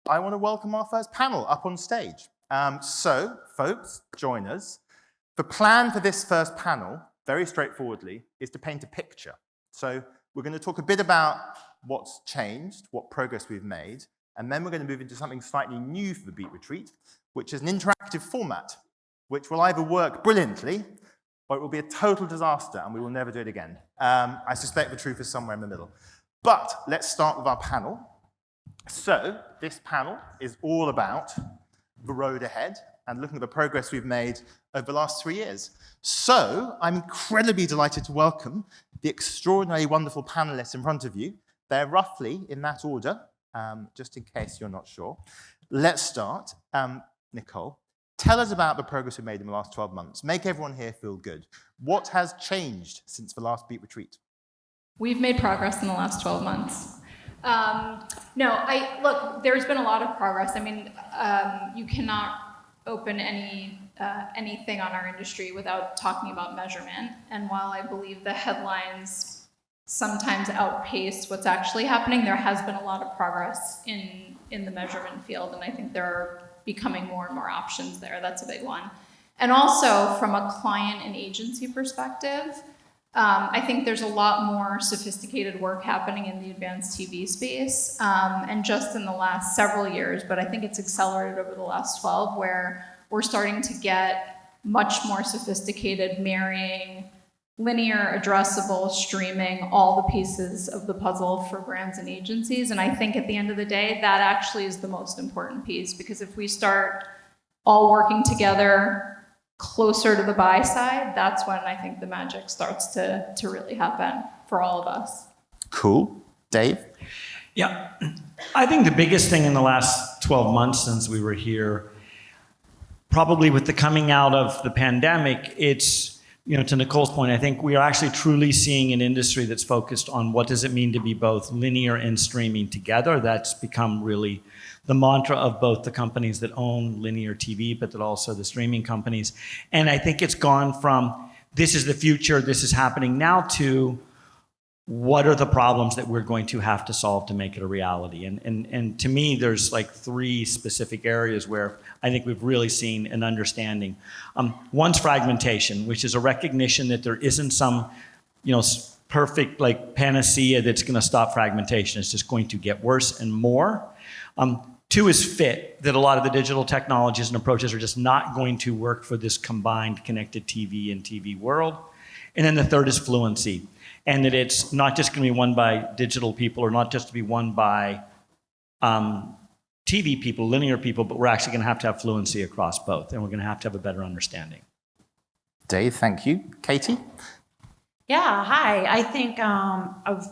I want to welcome our first panel up on stage. So, folks, join us. The plan for this first panel, very straightforwardly, is to paint a picture. So we're going to talk a bit about what's changed, what progress we've made, and then we're going to move into something slightly new for the Beet Retreat, which is an interactive format, which will either work brilliantly, or it will be a total disaster, and we will never do it again. I suspect the truth is somewhere in the middle. But let's start with our panel. So this panel is all about the road ahead and looking at the progress we've made over the last 3 years. So I'm incredibly delighted to welcome the extraordinarily wonderful panelists in front of you. They're roughly in that order, just in case you're not sure. Let's start. Nicolle, tell us about the progress we've made in the last 12 months. Make everyone here feel good. What has changed since the last Beet Retreat? We've made progress in the last 12 months. Look, there's been a lot of progress. I mean, you cannot open anything on our industry without talking about measurement. And while I believe the headlines sometimes outpace what's actually happening, there has been a lot of progress in the measurement field, and I think there are becoming more and more options there. That's a big one. And also, from a client and agency perspective, I think there's a lot more sophisticated work happening in the advanced TV space, and just in the last several years, but I think it's accelerated over the last 12, where we're starting to get much more sophisticated marrying linear, addressable, streaming, all the pieces of the puzzle for brands and agencies. And I think at the end of the day, that actually is the most important piece, because if we start all working together closer to the buy side, that's when I think the magic starts to really happen for all of us. Cool. Dave? Yeah, I think the biggest thing in the last 12 months since we were here, probably with the coming out of the pandemic, it's, to Nicolle's point, I think we are actually truly seeing an industry that's focused on what does it mean to be both linear and streaming together. That's become really the mantra of both the companies that own linear TV, but that also the streaming companies. And I think it's gone from this is the future, this is happening now, to what are the problems that we're going to have to solve to make it a reality. And to me, there's like 3 specific areas where I think we've really seen an understanding. One's fragmentation, which is a recognition that there isn't some, perfect like panacea that's going to stop fragmentation. It's just going to get worse and more. 2 is fit, that a lot of the digital technologies and approaches are just not going to work for this combined connected TV and TV world. And then the 3rd is fluency, and that it's not just going to be won by digital people or not just to be won by TV people, linear people, but we're actually going to have fluency across both, and we're going to have a better understanding. Dave, thank you. Katie? Yeah, hi. I think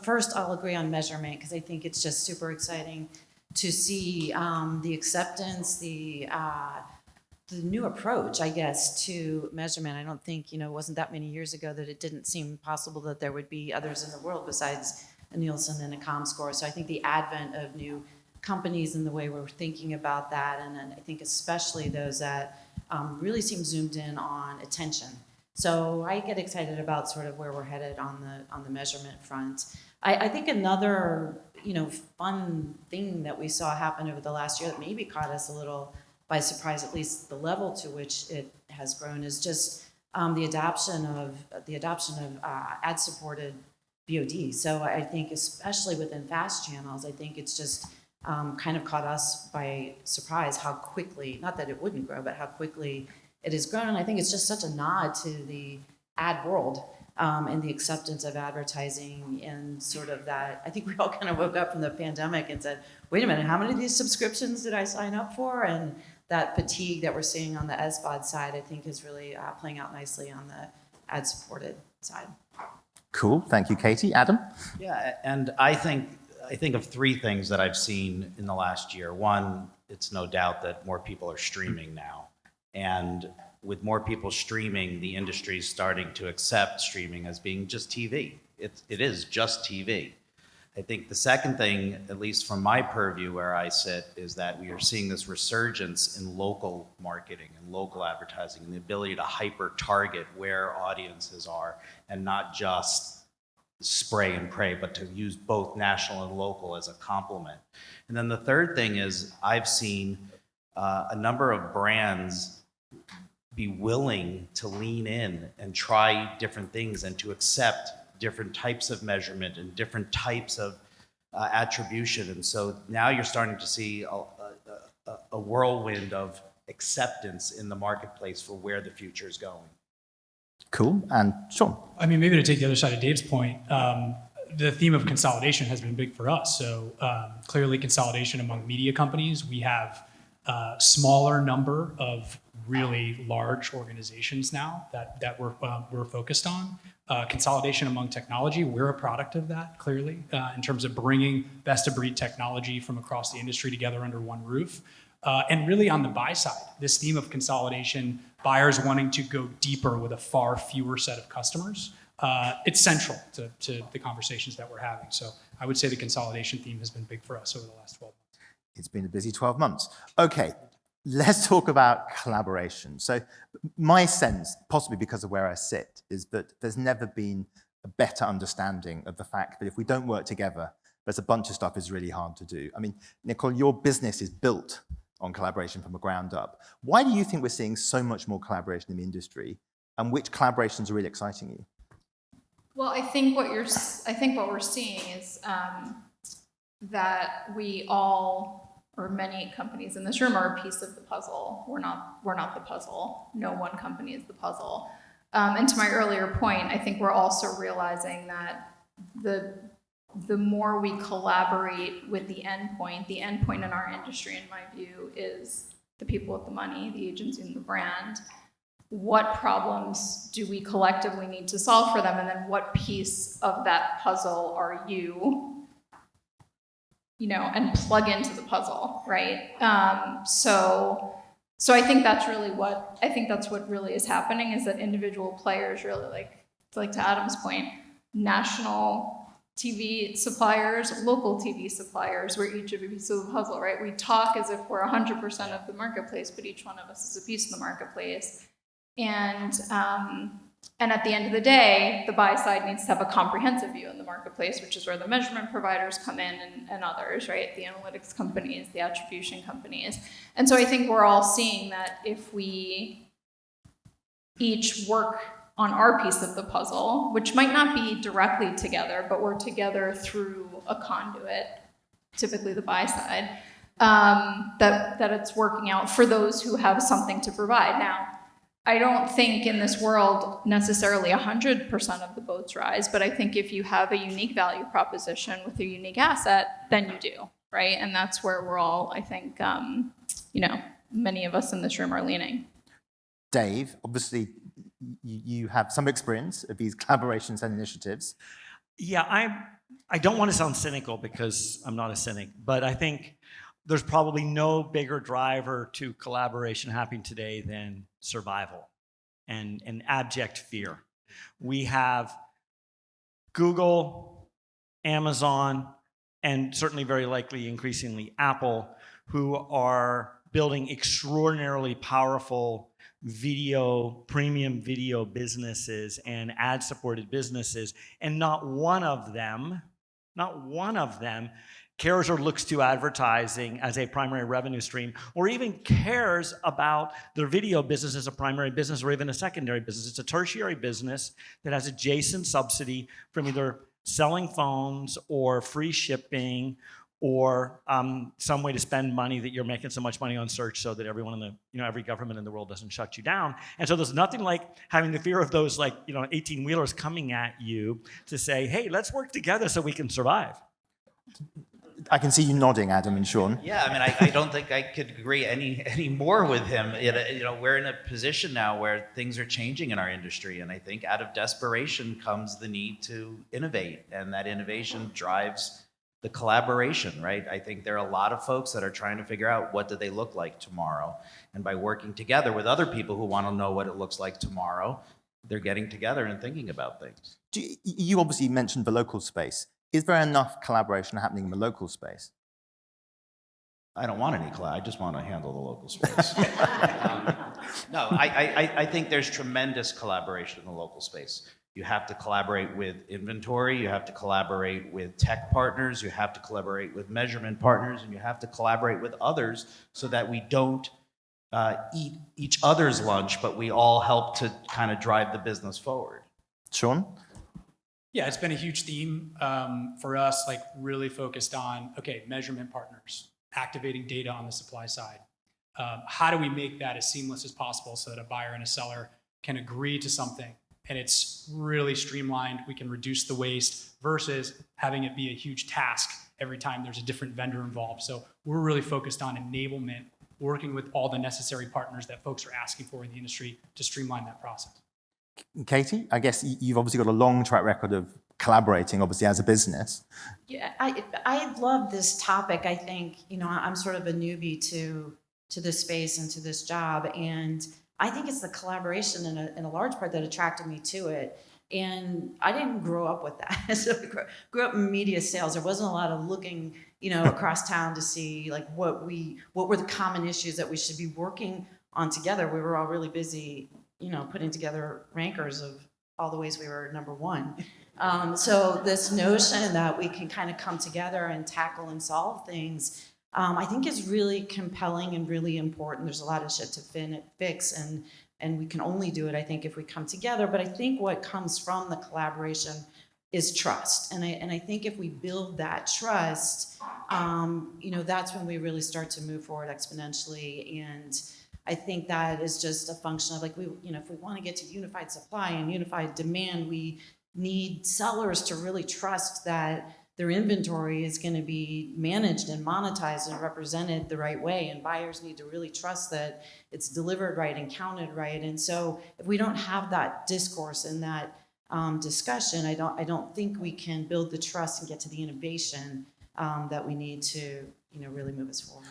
first I'll agree on measurement, because I think it's just super exciting to see the acceptance, the new approach, I guess, to measurement. I don't think, it wasn't that many years ago that it didn't seem possible that there would be others in the world besides a Nielsen and a ComScore. So I think the advent of new companies and the way we're thinking about that, and I think especially those that really seem zoomed in on attention. So I get excited about sort of where we're headed on the measurement front. I think another fun thing that we saw happen over the last year that maybe caught us a little by surprise, at least the level to which it has grown, is just the adoption of ad-supported VOD. So I think especially within fast channels, I think it's just kind of caught us by surprise how quickly, not that it wouldn't grow, but how quickly it has grown. And I think it's just such a nod to the ad world. And the acceptance of advertising, and sort of that, I think we all kind of woke up from the pandemic and said, wait a minute, how many of these subscriptions did I sign up for? And that fatigue that we're seeing on the SVOD side, I think is really playing out nicely on the ad-supported side. Cool, thank you, Katie. Adam? Yeah, and I think of 3 things that I've seen in the last year. One, it's no doubt that more people are streaming now. And with more people streaming, the industry is starting to accept streaming as being just TV. It is just TV. I think the second thing, at least from my purview where I sit, is that we are seeing this resurgence in local marketing and local advertising, and the ability to hyper-target where audiences are, and not just spray and pray, but to use both national and local as a complement. And then the third thing is I've seen a number of brands be willing to lean in and try different things and to accept different types of measurement and different types of attribution. And so now you're starting to see a whirlwind of acceptance in the marketplace for where the future is going. Cool. And Sean? I mean, maybe to take the other side of Dave's point, the theme of consolidation has been big for us. So clearly consolidation among media companies. We have a smaller number of really large organizations now that we're focused on. Consolidation among technology, we're a product of that, clearly, in terms of bringing best-of-breed technology from across the industry together under one roof. And really on the buy side, this theme of consolidation, buyers wanting to go deeper with a far fewer set of customers, it's central to the conversations that we're having. So I would say the consolidation theme has been big for us over the last 12 months. It's been a busy 12 months. Okay, let's talk about collaboration. So my sense, possibly because of where I sit, is that there's never been a better understanding of the fact that if we don't work together, there's a bunch of stuff is really hard to do. I mean, Nicolle, your business is built on collaboration from the ground up. Why do you think we're seeing so much more collaboration in the industry, and which collaborations are really exciting you? Well, I think what we're seeing is that we all, or many companies in this room, are a piece of the puzzle. We're not the puzzle. No one company is the puzzle. And to my earlier point, I think we're also realizing that the more we collaborate with the endpoint in our industry, in my view, is the people with the money, the agency and the brand. What problems do we collectively need to solve for them? And then what piece of that puzzle are you know, and plug into the puzzle, right? So I think that's what really is happening, is that individual players really, like to Adam's point, national TV suppliers, local TV suppliers, we're each of a piece of the puzzle, right? We talk as if we're 100% of the marketplace, but each one of us is a piece of the marketplace. And at the end of the day, the buy side needs to have a comprehensive view in the marketplace, which is where the measurement providers come in and others, right? The analytics companies, the attribution companies. And so I think we're all seeing that if we each work on our piece of the puzzle, which might not be directly together, but we're together through a conduit, typically the buy side, that it's working out for those who have something to provide. Now, I don't think in this world necessarily 100% of the boats rise, but I think if you have a unique value proposition with a unique asset, then you do, right? And that's where we're all, I think, many of us in this room are leaning. Dave, obviously, you have some experience of these collaborations and initiatives. Yeah, I don't want to sound cynical because I'm not a cynic, but I think there's probably no bigger driver to collaboration happening today than survival and abject fear. We have Google, Amazon, and certainly very likely increasingly Apple, who are building extraordinarily powerful premium video businesses and ad-supported businesses, and not one of them cares or looks to advertising as a primary revenue stream, or even cares about their video business as a primary business or even a secondary business. It's a tertiary business that has adjacent subsidy from either selling phones or free shipping or some way to spend money that you're making so much money on search so that everyone in the, every government in the world doesn't shut you down. And so there's nothing like having the fear of those 18-wheelers coming at you to say, hey, let's work together so we can survive. I can see you nodding, Adam and Sean. Yeah, I mean, I don't think I could agree any more with him. We're in a position now where things are changing in our industry, and I think out of desperation comes the need to innovate, and that innovation drives the collaboration, right? I think there are a lot of folks that are trying to figure out what do they look like tomorrow, and by working together with other people who want to know what it looks like tomorrow, they're getting together and thinking about things. You obviously mentioned the local space. Is there enough collaboration happening in the local space? I don't want any I just want to handle the local space. No, I think there's tremendous collaboration in the local space. You have to collaborate with inventory, you have to collaborate with tech partners, you have to collaborate with measurement partners, and you have to collaborate with others so that we don't eat each other's lunch, but we all help to kind of drive the business forward. Sean? Yeah, it's been a huge theme for us, like really focused on, okay, measurement partners, activating data on the supply side. How do we make that as seamless as possible so that a buyer and a seller can agree to something and it's really streamlined, we can reduce the waste versus having it be a huge task every time there's a different vendor involved. So we're really focused on enablement, working with all the necessary partners that folks are asking for in the industry to streamline that process. Katie, I guess you've obviously got a long track record of collaborating, obviously, as a business. Yeah, I love this topic. I think, I'm sort of a newbie to this space and to this job. And I think it's the collaboration in a large part that attracted me to it. And I didn't grow up with that. So I grew up in media sales. There wasn't a lot of looking, across town to see like what were the common issues that we should be working on together. We were all really busy, putting together rankers of all the ways we were number one. So this notion that we can kind of come together and tackle and solve things, I think is really compelling and really important. There's a lot of shit to fix, and we can only do it, I think, if we come together. But I think what comes from the collaboration is trust. And I think if we build that trust, that's when we really start to move forward exponentially. And I think that is just a function of like, if we want to get to unified supply and unified demand, we need sellers to really trust that their inventory is going to be managed and monetized and represented the right way. And buyers need to really trust that it's delivered right and counted right. And so if we don't have that discourse and that discussion, I don't think we can build the trust and get to the innovation that we need to really move us forward.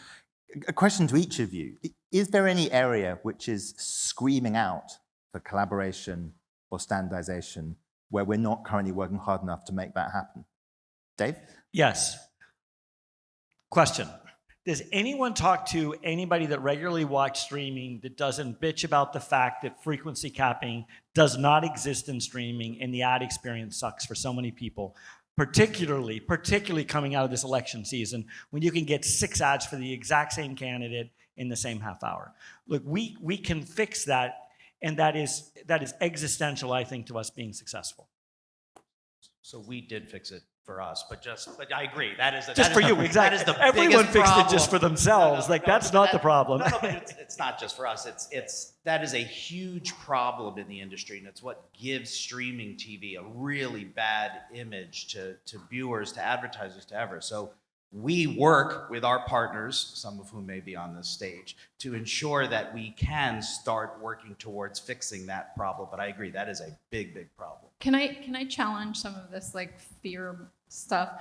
A question to each of you. Is there any area which is screaming out for collaboration or standardization where we're not currently working hard enough to make that happen? Dave? Yes. Question. Does anyone talk to anybody that regularly watches streaming that doesn't bitch about the fact that frequency capping does not exist in streaming and the ad experience sucks for so many people? Particularly coming out of this election season when you can get 6 ads for the exact same candidate in the same half hour. Look, we can fix that, and that is existential, I think, to us being successful. So we did fix it for us, but I agree. That is for you, exactly. That is the Everyone biggest fixed problem. it just for themselves. That's not the problem. No, but it's not just for us. That is a huge problem in the industry, and it's what gives streaming TV a really bad image to viewers, to advertisers, to ever. So we work with our partners, some of whom may be on this stage, to ensure that we can start working towards fixing that problem. But I agree, that is a big, big problem. Can I challenge some of this like fear stuff?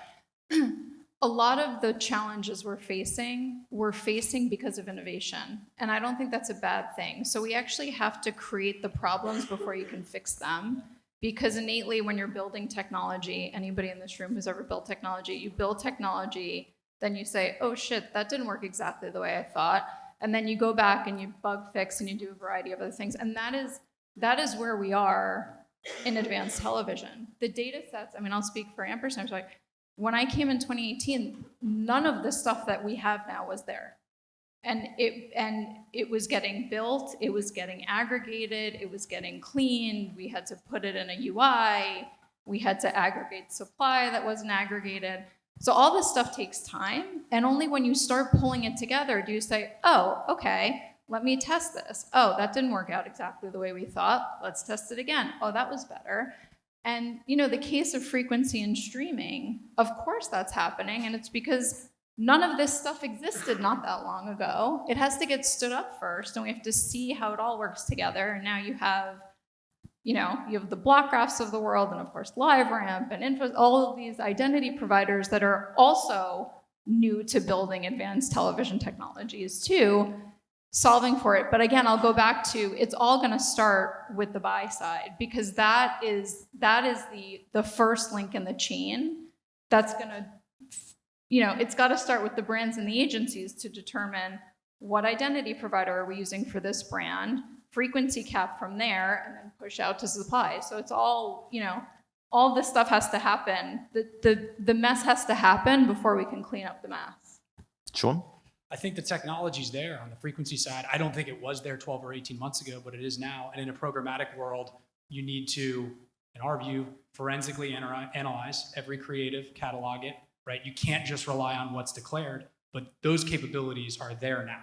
A lot of the challenges we're facing because of innovation. And I don't think that's a bad thing. So we actually have to create the problems before you can fix them. Because innately, when you're building technology, anybody in this room who's ever built technology, you build technology, then you say, oh shit, that didn't work exactly the way I thought. And then you go back and you bug fix and you do a variety of other things. And that is where we are in advanced television. The data sets, I'll speak for Ampersand. So when I came in 2018, none of the stuff that we have now was there. And it was getting built, it was getting aggregated, it was getting cleaned, we had to put it in a UI, we had to aggregate supply that wasn't aggregated. So all this stuff takes time, and only when you start pulling it together do you say, oh, okay, let me test this. Oh, that didn't work out exactly the way we thought, let's test it again. Oh, that was better. And the case of frequency and streaming, of course that's happening, and it's because none of this stuff existed not that long ago. It has to get stood up first, and we have to see how it all works together. And now you have the block graphs of the world, and of course LiveRamp and all of these identity providers that are also new to building advanced television technologies too, solving for it. But again, I'll go back to, it's all going to start with the buy side, because that is the first link in the chain that's going to, it's got to start with the brands and the agencies to determine what identity provider are we using for this brand, frequency cap from there, and then push out to supply. So it's all, all this stuff has to happen. The mess has to happen before we can clean up the mess. Sean? I think the technology's there on the frequency side. I don't think it was there 12 or 18 months ago, but it is now. And in a programmatic world, you need to, in our view, forensically analyze every creative, catalog it, right? You can't just rely on what's declared, but those capabilities are there now.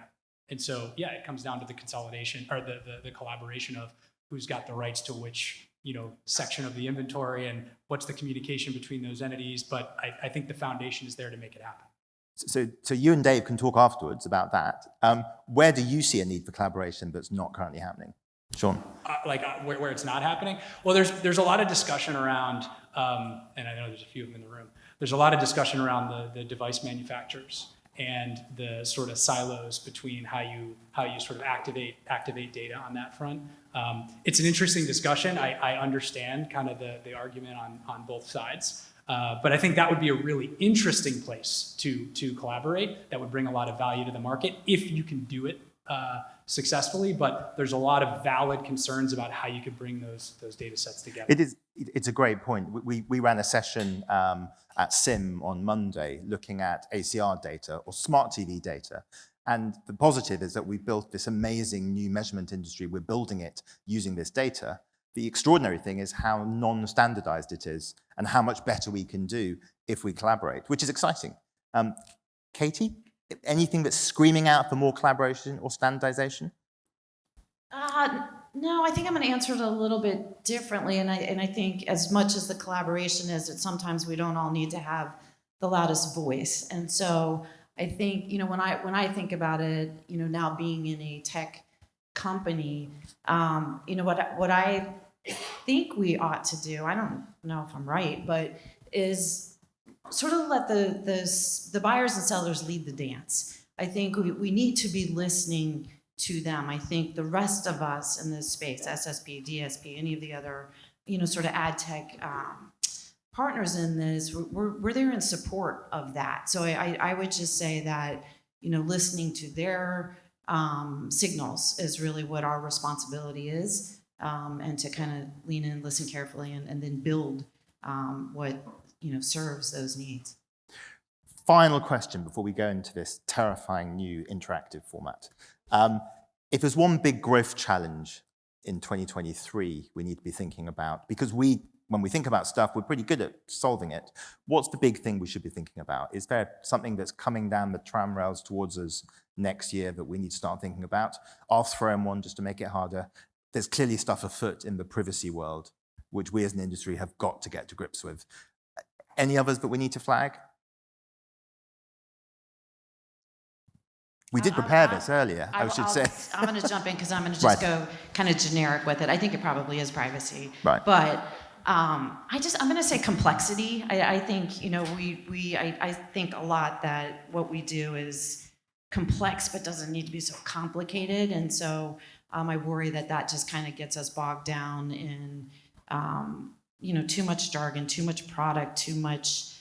And so, yeah, it comes down to the consolidation or the collaboration of who's got the rights to which, section of the inventory and what's the communication between those entities. But I think the foundation is there to make it happen. So you and Dave can talk afterwards about that. Where do you see a need for collaboration that's not currently happening? Sean? Where it's not happening? Well, there's a lot of discussion around, and I know there's a few of them in the room, there's a lot of discussion around the device manufacturers and the sort of silos between how you sort of activate data on that front. It's an interesting discussion. I understand kind of the argument on both sides. But I think that would be a really interesting place to collaborate. That would bring a lot of value to the market if you can do it successfully. But there's a lot of valid concerns about how you could bring those data sets together. It's a great point. We ran a session at SIM on Monday looking at ACR data or smart TV data. And the positive is that we built this amazing new measurement industry. We're building it using this data. The extraordinary thing is how non-standardized it is and how much better we can do if we collaborate, which is exciting. Katie, anything that's screaming out for more collaboration or standardization? No, I think I'm going to answer it a little bit differently. And I think as much as the collaboration is, that sometimes we don't all need to have the loudest voice. And so I think, when I think about it, now being in a tech company, what I think we ought to do, I don't know if I'm right, but is sort of let the buyers and sellers lead the dance. I think we need to be listening to them. I think the rest of us in this space, SSP, DSP, any of the other, sort of ad tech partners in this, we're there in support of that. So I would just say that, listening to their signals is really what our responsibility is, and to kind of lean in, listen carefully, and then build what serves those needs. Final question before we go into this terrifying new interactive format. If there's one big growth challenge in 2023 we need to be thinking about, because when we think about stuff, we're pretty good at solving it. What's the big thing we should be thinking about? Is there something that's coming down the tram rails towards us next year that we need to start thinking about? I'll throw in one just to make it harder. There's clearly stuff afoot in the privacy world, which we as an industry have got to get to grips with. Any others that we need to flag? We did prepare this earlier, I should say. I'm going to jump in because I'm going to just go kind of generic with it. I think it probably is privacy. Right. But I'm going to say complexity. I think, I think a lot that what we do is complex but doesn't need to be so complicated. And so I worry that just kind of gets us bogged down in, too much jargon, too much product, too much.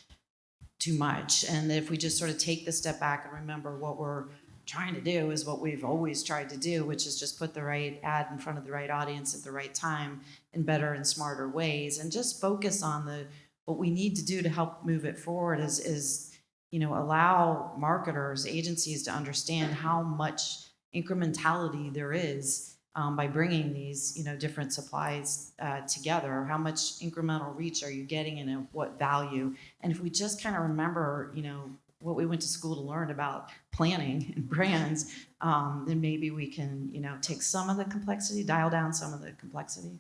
And if we just sort of take the step back and remember what we're trying to do is what we've always tried to do, which is just put the right ad in front of the right audience at the right time in better and smarter ways, and just focus on what we need to do to help move it forward is allow marketers, agencies to understand how much incrementality there is by bringing these different supplies together. How much incremental reach are you getting, and at what value? And if we just kind of remember what we went to school to learn about planning and brands, then maybe we can take some of the complexity, dial down some of the complexity.